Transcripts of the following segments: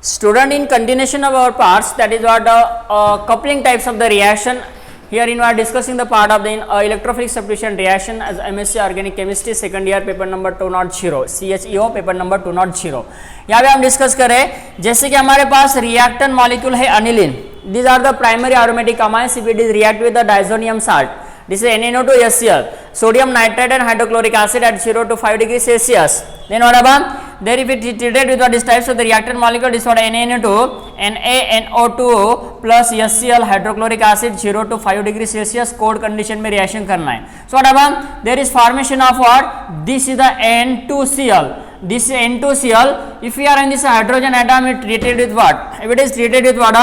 Student, in continuation of our parts, that is what coupling types of the reaction. Herein we are discussing the part of the electrophilic substitution reaction as MSc Organic Chemistry second year paper number 200 CHEO paper number 200. यहाँ पे हम discuss करें जैसे कि हमारे पास reactant molecule है अनिलीन. These are the primary aromatic amines if it is react with the diazonium salt. This is NaNO2HCl, sodium nitrate and hydrochloric acid at 0 to 5 degrees Celsius. Then what about there if it is treated with what is types of the reactant molecule, this is what NaNO2, NaNO2 plus HCl hydrochloric acid 0 to 5 degrees Celsius cold condition में reaction करना है. So what about there is formation of what? This is the N2Cl. This is N2Cl. If we are in this hydrogen atom, it treated with what? If it is treated with what?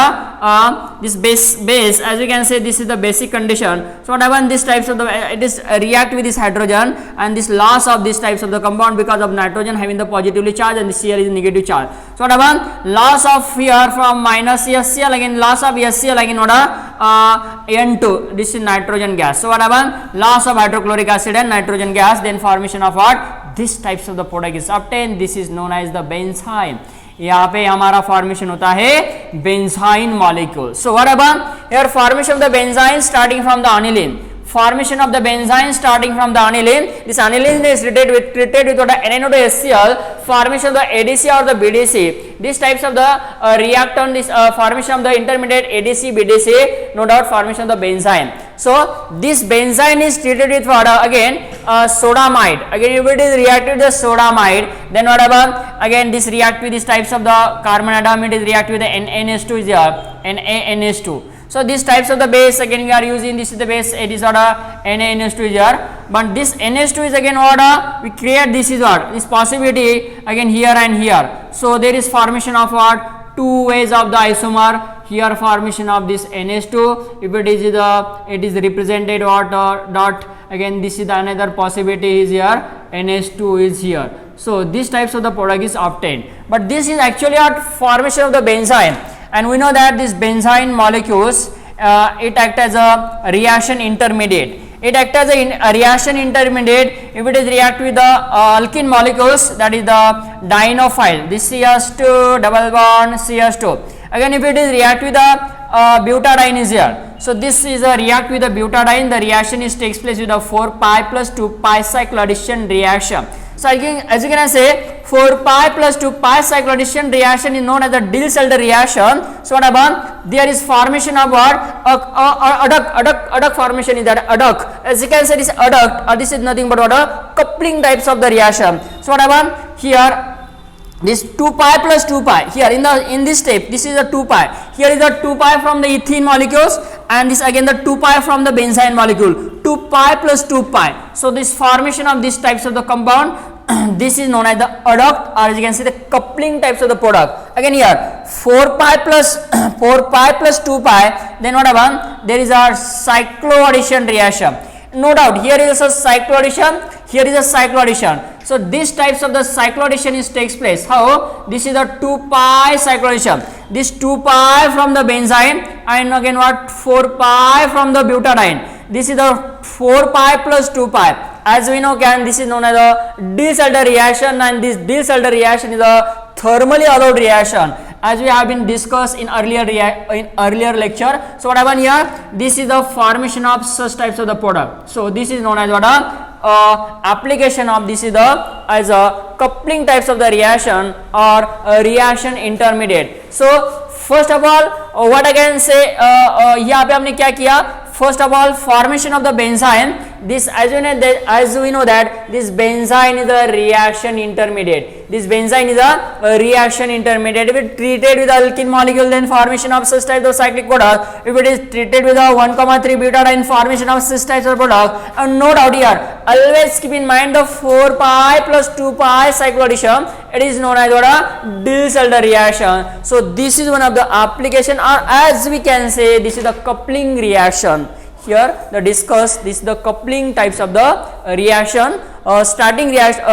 This base, as we can say, this is the basic condition. So what happens? These types of the it is react with this hydrogen and this loss of these types of the compound because of nitrogen having the positively charge and the Cl is negative charge. So what happens? Loss of here from minus HCl again loss of HCl again what? N2. This is nitrogen gas. So what happens? Loss of hydrochloric acid and nitrogen gas. Then formation of what? This types of the product is obtained. This is known as the benzene. यहाँ पे हमारा formation होता है benzene molecule. So what about here formation of the benzene starting from the aniline. Formation of the benzene starting from the aniline. This aniline is treated with what NaNO2HCl. Formation of the ADC or the BDC. These types of the reactant. This formation of the intermediate ADC BDC. No doubt formation of the benzene. So this benzene is treated with what again sodamide. Again if it is reacted with the sodamide, then what about again this react with these types of the carbon atom. It is react with the NaNH2 is here NaNH2. So these types of the base again we are using this is the base it is what NaNH2 is here, but this NH2 is again what we create this is what this possibility again here and here. So there is formation of what two ways of the isomer. Here formation of this NH2 if it is the it is represented what dot again this is the another possibility is here NH2 is here. So these types of the product is obtained, but this is actually a formation of the benzene. And we know that these benzene molecules it act as a reaction intermediate. It act as a reaction intermediate if it is react with the alkene molecules, that is the dienophile. This CH2 double bond CH2. Again if it is react with the butadiene is here. So this is a react with the butadiene. The reaction is takes place with a 4 pi plus 2 pi cycloaddition reaction. So again, as you can say 4 pi plus 2 pi cycloaddition reaction is known as the Diels-Alder reaction. So what about there is formation of what adduct formation is that adduct. As you can say this adduct this is nothing but what a coupling types of the reaction. So what about here this 2 pi plus 2 pi here in this step this is a 2 pi. Here is the 2 pi from the ethene molecules and this again the 2 pi from the benzene molecule. 2 pi plus 2 pi. So this formation of these types of the compound this is known as the adduct or as you can say the coupling types of the product. Again here 4 pi plus 4 pi plus 2 pi, then what happens there is a cycloaddition reaction. No doubt here is a cycloaddition, here is a cycloaddition. So these types of the cycloaddition is takes place. How? This is a 2 pi cycloaddition. This 2 pi from the benzene and again what 4 pi from the butadiene. This is the 4 pi plus 2 pi. As we know this is known as a Diels-Alder reaction, and this Diels-Alder reaction is a thermally allowed reaction as we have been discussed in earlier lecture. So what happened here? This is the formation of such types of the product. So this is known as what application of this is the as a coupling types of the reaction or a reaction intermediate. So first of all what I can say यहाँ पे हमने क्या किया? First of all formation of the benzene. This as we know that this benzene is a reaction intermediate. This benzene is a reaction intermediate. If it is treated with alkene molecule, then formation of cis type of cyclic product. If it is treated with a 1,3 butadiene, formation of cis types of product. And no doubt here, always keep in mind the 4 pi plus 2 pi cycloaddition. It is known as what a Diels-Alder reaction. So this is one of the application, or as we can say this is the coupling reaction. Here the discuss this is the coupling types of the reaction. Starting reaction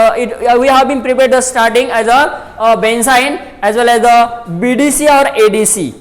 we have been prepared the starting as a benzene as well as the BDC or ADC.